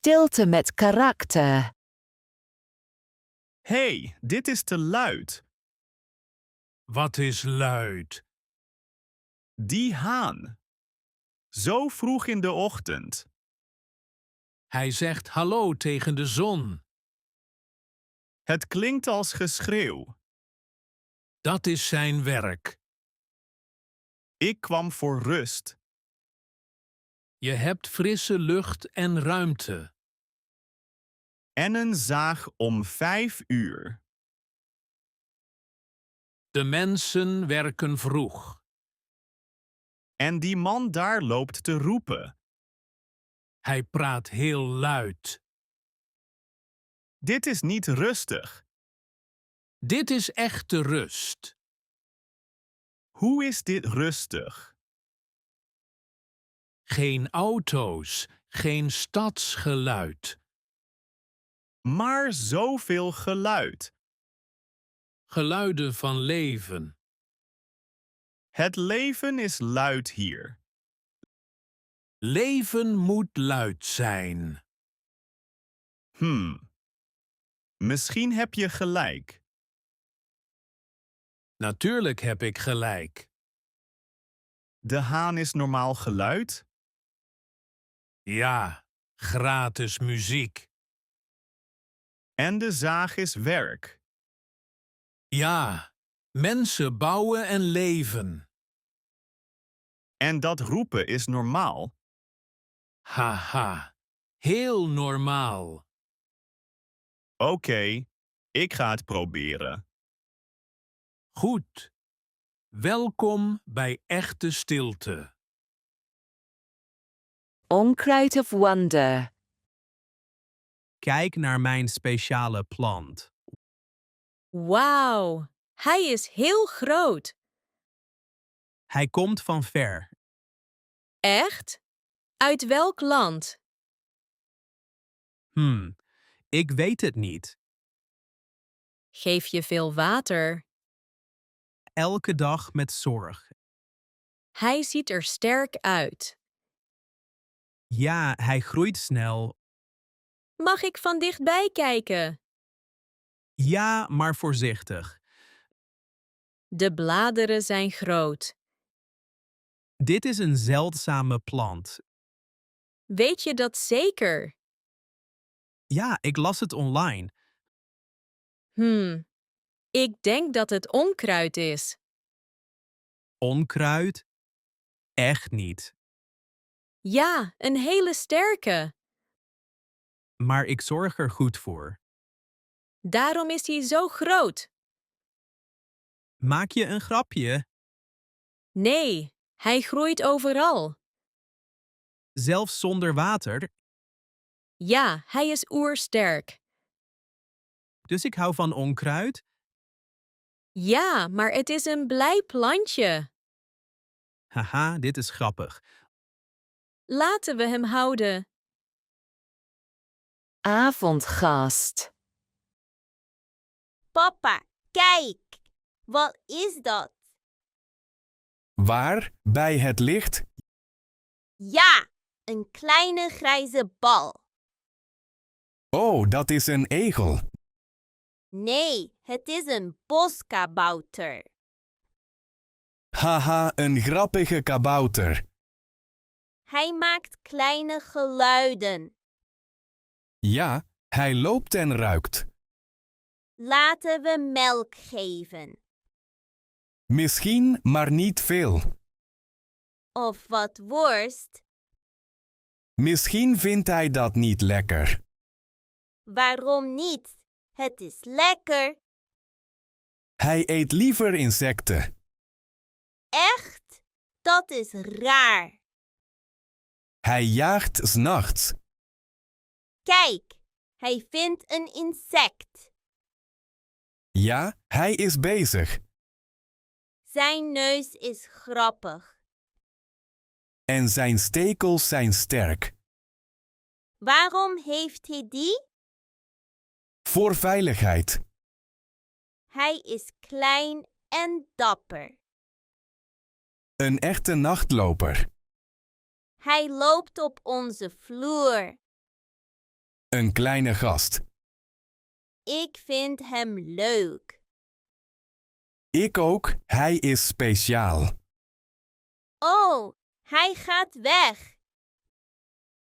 Stilte met karakter. Hey, dit is te luid. Wat is luid? Die haan. Zo vroeg in de ochtend. Hij zegt hallo tegen de zon. Het klinkt als geschreeuw. Dat is zijn werk. Ik kwam voor rust. Je hebt frisse lucht en ruimte. En een zaag om 5 uur. De mensen werken vroeg. En die man daar loopt te roepen. Hij praat heel luid. Dit is niet rustig. Dit is echte rust. Hoe is dit rustig? Geen auto's, geen stadsgeluid. Maar zoveel geluid. Geluiden van leven. Het leven is luid hier. Leven moet luid zijn. Misschien heb je gelijk. Natuurlijk heb ik gelijk. De haan is normaal geluid? Ja, gratis muziek. En de zaag is werk. Ja, mensen bouwen en leven. En dat roepen is normaal. Haha, heel normaal. Oké, ik ga het proberen. Goed. Welkom bij Echte Stilte. Onkruid of wonder. Kijk naar mijn speciale plant. Wauw, hij is heel groot. Hij komt van ver. Echt? Uit welk land? Ik weet het niet. Geef je veel water? Elke dag met zorg. Hij ziet er sterk uit. Ja, hij groeit snel. Mag ik van dichtbij kijken? Ja, maar voorzichtig. De bladeren zijn groot. Dit is een zeldzame plant. Weet je dat zeker? Ja, ik las het online. Ik denk dat het onkruid is. Onkruid? Echt niet. Ja, een hele sterke. Maar ik zorg er goed voor. Daarom is hij zo groot. Maak je een grapje? Nee, hij groeit overal. Zelfs zonder water? Ja, hij is oersterk. Dus ik hou van onkruid? Ja, maar het is een blij plantje. Haha, dit is grappig. Laten we hem houden. Avondgast. Papa, kijk! Wat is dat? Waar? Bij het licht? Ja, een kleine grijze bal. Oh, dat is een egel. Nee, het is een boskabouter. Haha, een grappige kabouter. Hij maakt kleine geluiden. Ja, hij loopt en ruikt. Laten we melk geven. Misschien, maar niet veel. Of wat worst. Misschien vindt hij dat niet lekker. Waarom niet? Het is lekker. Hij eet liever insecten. Echt? Dat is raar. Hij jaagt 's nachts. Kijk, hij vindt een insect. Ja, hij is bezig. Zijn neus is grappig. En zijn stekels zijn sterk. Waarom heeft hij die? Voor veiligheid. Hij is klein en dapper. Een echte nachtloper. Hij loopt op onze vloer. Een kleine gast. Ik vind hem leuk. Ik ook, hij is speciaal. Oh, hij gaat weg.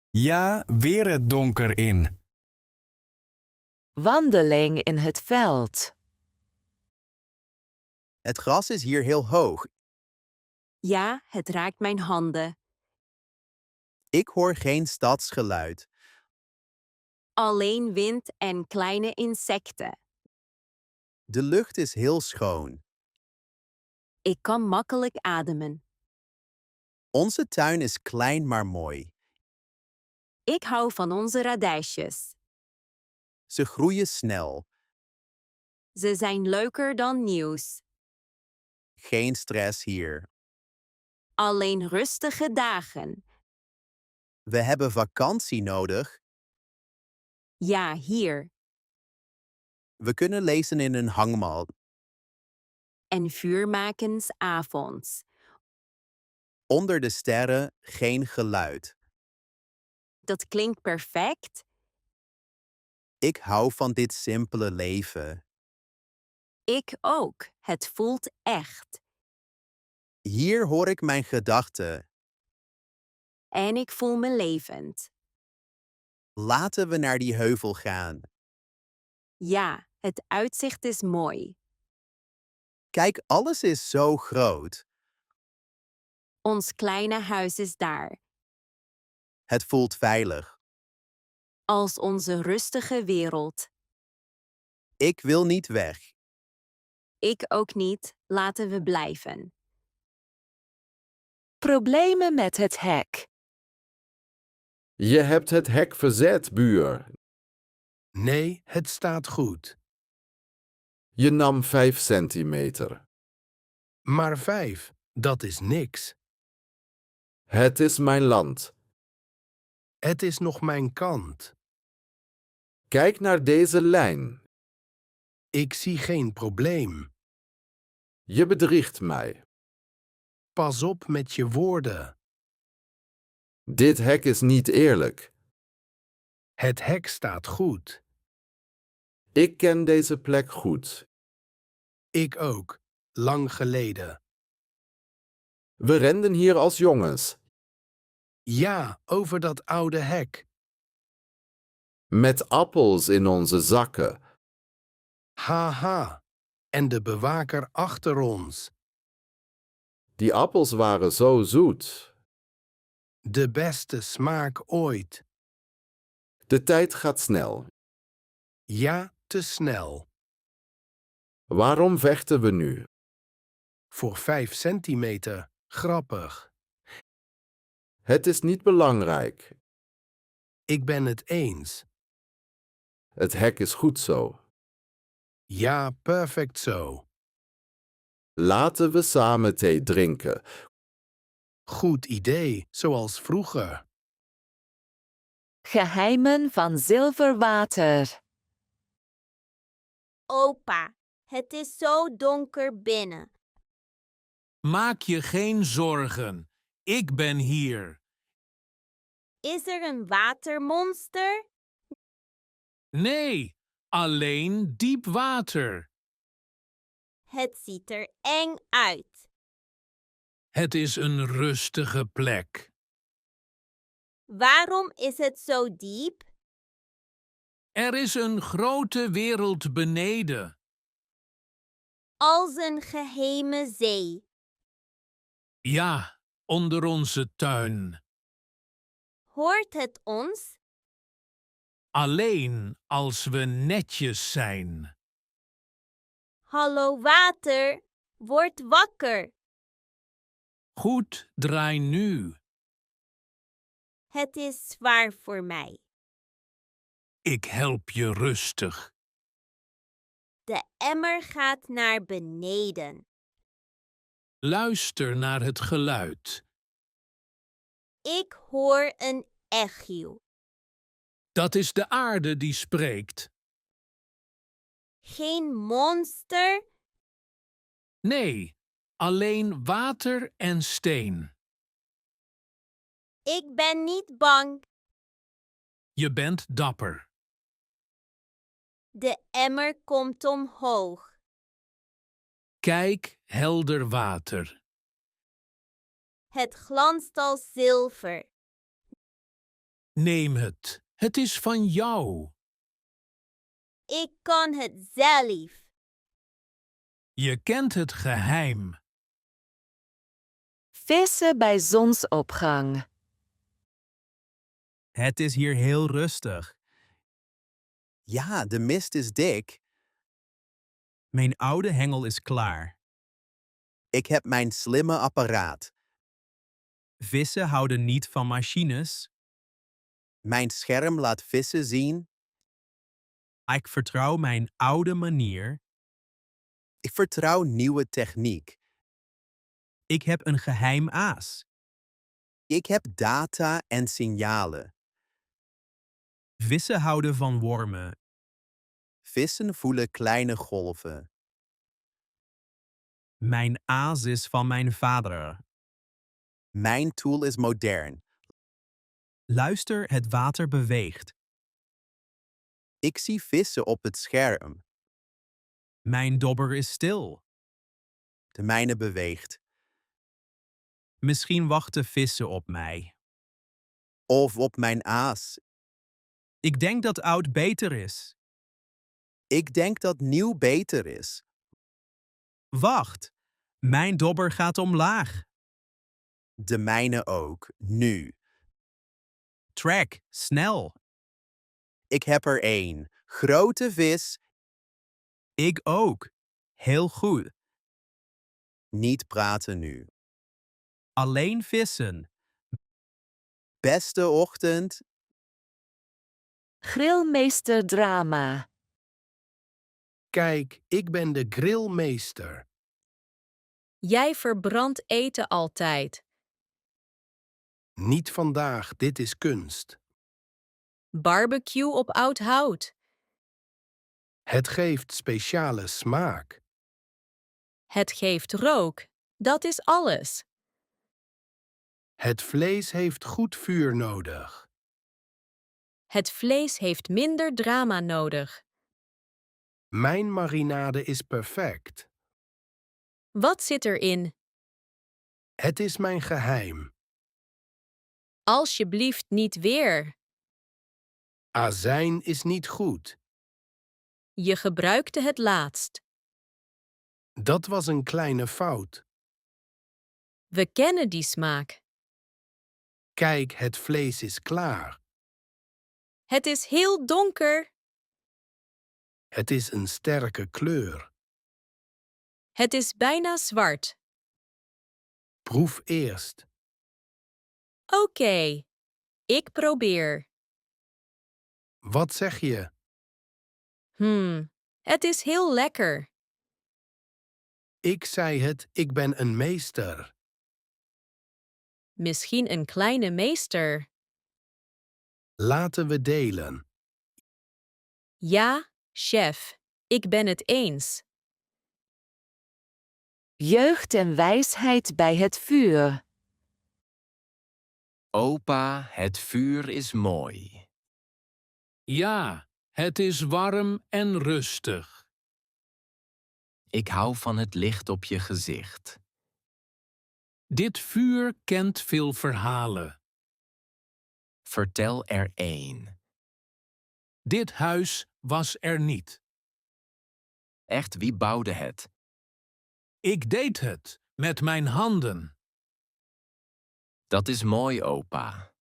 Ja, weer het donker in. Wandeling in het veld. Het gras is hier heel hoog. Ja, het raakt mijn handen. Ik hoor geen stadsgeluid. Alleen wind en kleine insecten. De lucht is heel schoon. Ik kan makkelijk ademen. Onze tuin is klein maar mooi. Ik hou van onze radijsjes. Ze groeien snel. Ze zijn leuker dan nieuws. Geen stress hier. Alleen rustige dagen. We hebben vakantie nodig. Ja, hier. We kunnen lezen in een hangmat. En vuur maken 's avonds. Onder de sterren geen geluid. Dat klinkt perfect. Ik hou van dit simpele leven. Ik ook. Het voelt echt. Hier hoor ik mijn gedachten. En ik voel me levend. Laten we naar die heuvel gaan. Ja, het uitzicht is mooi. Kijk, alles is zo groot. Ons kleine huis is daar. Het voelt veilig. Als onze rustige wereld. Ik wil niet weg. Ik ook niet. Laten we blijven. Problemen met het hek. Je hebt het hek verzet, buur. Nee, het staat goed. Je nam 5 centimeter. Maar 5, dat is niks. Het is mijn land. Het is nog mijn kant. Kijk naar deze lijn. Ik zie geen probleem. Je bedriegt mij. Pas op met je woorden. Dit hek is niet eerlijk. Het hek staat goed. Ik ken deze plek goed. Ik ook. Lang geleden. We renden hier als jongens. Ja, over dat oude hek. Met appels in onze zakken. Haha. En de bewaker achter ons. Die appels waren zo zoet. De beste smaak ooit. De tijd gaat snel. Ja, te snel. Waarom vechten we nu? Voor 5 centimeter. Grappig. Het is niet belangrijk. Ik ben het eens. Het hek is goed zo. Ja, perfect zo. Laten we samen thee drinken. Goed idee, zoals vroeger. Geheimen van zilverwater. Opa, het is zo donker binnen. Maak je geen zorgen. Ik ben hier. Is er een watermonster? Nee, alleen diep water. Het ziet er eng uit. Het is een rustige plek. Waarom is het zo diep? Er is een grote wereld beneden. Als een geheime zee. Ja, onder onze tuin. Hoort het ons? Alleen als we netjes zijn. Hallo water, word wakker. Goed, draai nu. Het is zwaar voor mij. Ik help je rustig. De emmer gaat naar beneden. Luister naar het geluid. Ik hoor een echo. Dat is de aarde die spreekt. Geen monster? Nee, alleen water en steen. Ik ben niet bang. Je bent dapper. De emmer komt omhoog. Kijk, helder water. Het glanst als zilver. Neem het. Het is van jou. Ik kan het zelf. Je kent het geheim. Vissen bij zonsopgang. Het is hier heel rustig. Ja, de mist is dik. Mijn oude hengel is klaar. Ik heb mijn slimme apparaat. Vissen houden niet van machines. Mijn scherm laat vissen zien. Ik vertrouw mijn oude manier. Ik vertrouw nieuwe techniek. Ik heb een geheim aas. Ik heb data en signalen. Vissen houden van wormen. Vissen voelen kleine golven. Mijn aas is van mijn vader. Mijn tool is modern. Luister, het water beweegt. Ik zie vissen op het scherm. Mijn dobber is stil. De mijne beweegt. Misschien wachten vissen op mij. Of op mijn aas. Ik denk dat oud beter is. Ik denk dat nieuw beter is. Wacht, mijn dobber gaat omlaag. De mijne ook, nu. Trek, snel. Ik heb er één. Grote vis. Ik ook. Heel goed. Niet praten nu. Alleen vissen. Beste ochtend. Grillmeester drama. Kijk, ik ben de grillmeester. Jij verbrandt eten altijd. Niet vandaag, dit is kunst. Barbecue op oud hout. Het geeft speciale smaak. Het geeft rook. Dat is alles. Het vlees heeft goed vuur nodig. Het vlees heeft minder drama nodig. Mijn marinade is perfect. Wat zit erin? Het is mijn geheim. Alsjeblieft niet weer. Azijn is niet goed. Je gebruikte het laatst. Dat was een kleine fout. We kennen die smaak. Kijk, het vlees is klaar. Het is heel donker. Het is een sterke kleur. Het is bijna zwart. Proef eerst. Oké. Ik probeer. Wat zeg je? Het is heel lekker. Ik zei het, ik ben een meester. Misschien een kleine meester. Laten we delen. Ja, chef. Ik ben het eens. Jeugd en wijsheid bij het vuur. Opa, het vuur is mooi. Ja, het is warm en rustig. Ik hou van het licht op je gezicht. Dit vuur kent veel verhalen. Vertel er één. Dit huis was er niet. Echt, wie bouwde het? Ik deed het met mijn handen. Dat is mooi, opa.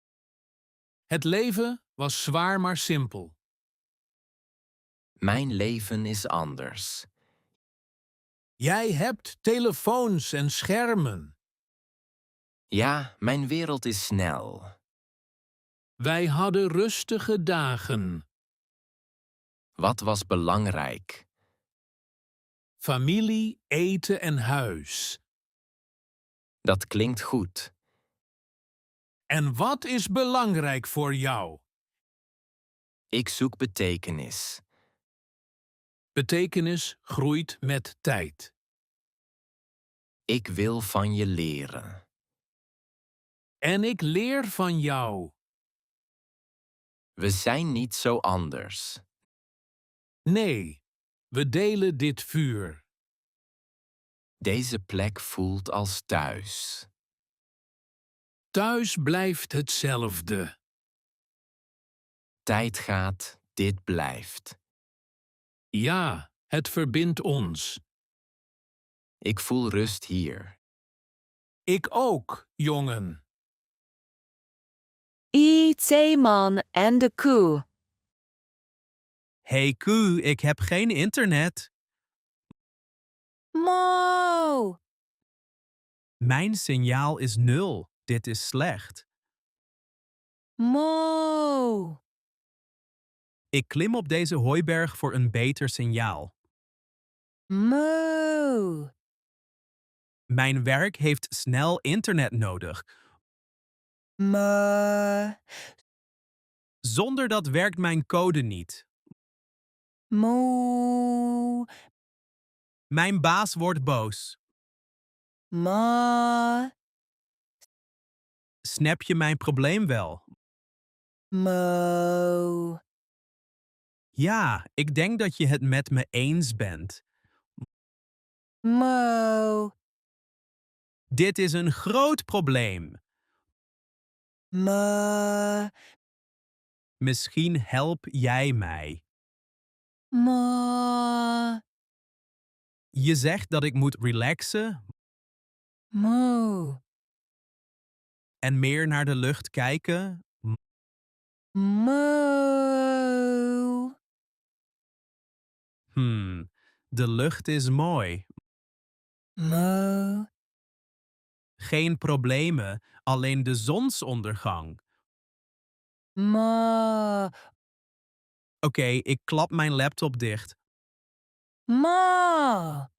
Het leven was zwaar maar simpel. Mijn leven is anders. Jij hebt telefoons en schermen. Ja, mijn wereld is snel. Wij hadden rustige dagen. Wat was belangrijk? Familie, eten en huis. Dat klinkt goed. En wat is belangrijk voor jou? Ik zoek betekenis. Betekenis groeit met tijd. Ik wil van je leren. En ik leer van jou. We zijn niet zo anders. Nee, we delen dit vuur. Deze plek voelt als thuis. Thuis blijft hetzelfde. Tijd gaat, dit blijft. Ja, het verbindt ons. Ik voel rust hier. Ik ook, jongen. Zeeman en de koe. Hey koe, ik heb geen internet. Mo. Mijn signaal is 0. Dit is slecht. Mo. Ik klim op deze hooiberg voor een beter signaal. Mo. Mijn werk heeft snel internet nodig. Mo. Zonder dat werkt mijn code niet. Mo. Mijn baas wordt boos. Mo. Snap je mijn probleem wel? Mo. Ja, ik denk dat je het met me eens bent. Mo. Dit is een groot probleem. Mo. Misschien help jij mij. Mo. Je zegt dat ik moet relaxen Mo. en meer naar de lucht kijken. Mo. De lucht is mooi. Mo. Geen problemen, alleen de zonsondergang. Mo. Oké, ik klap mijn laptop dicht. Mo.